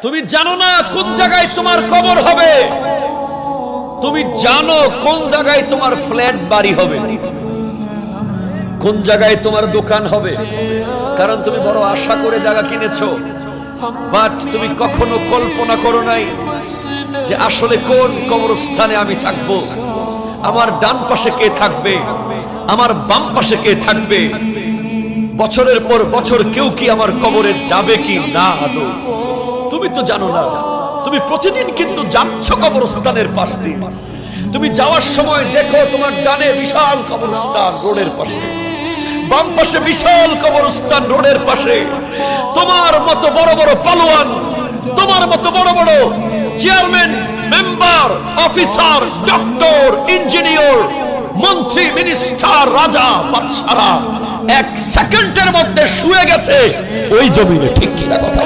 তুমি জানো না কোন জায়গায় তোমার কবর হবে, তুমি জানো কোন জায়গায় তোমার ফ্ল্যাট বাড়ি হবে, কোন জায়গায় তোমার দোকান হবে, কারণ তুমি বড় আশা করে জায়গা কিনেছো। বাট তুমি কখনো কল্পনা করো নাই যে আসলে কোন কবরস্থানে আমি থাকব, আমার ডান পাশে কে থাকবে, আমার বাম পাশে কে থাকবে, বছরের পর বছর কেউ কি আমার কবরে যাবে কি না আদৌ তুমি তো জানো না। তুমি প্রতিদিন কিন্তু যাচ্ছ কবরস্থানের পাশ দিয়ে, তুমি যাওয়ার সময় দেখো তোমার ডানে বিশাল কবরস্থান রোডের পাশে, বাম পাশে বিশাল কবরস্থান রোডের পাশে, তোমার মতো বড় বড় পালোয়ান, তোমার মতো বড় বড় chairman, member, officer, doctor, engineer, মন্ত্রী, মিনিস্টার, রাজা, বাদশারা এক সেকেন্ডের মধ্যে শুয়ে গেছে ওই জমিনে। ঠিক কিনা কথা?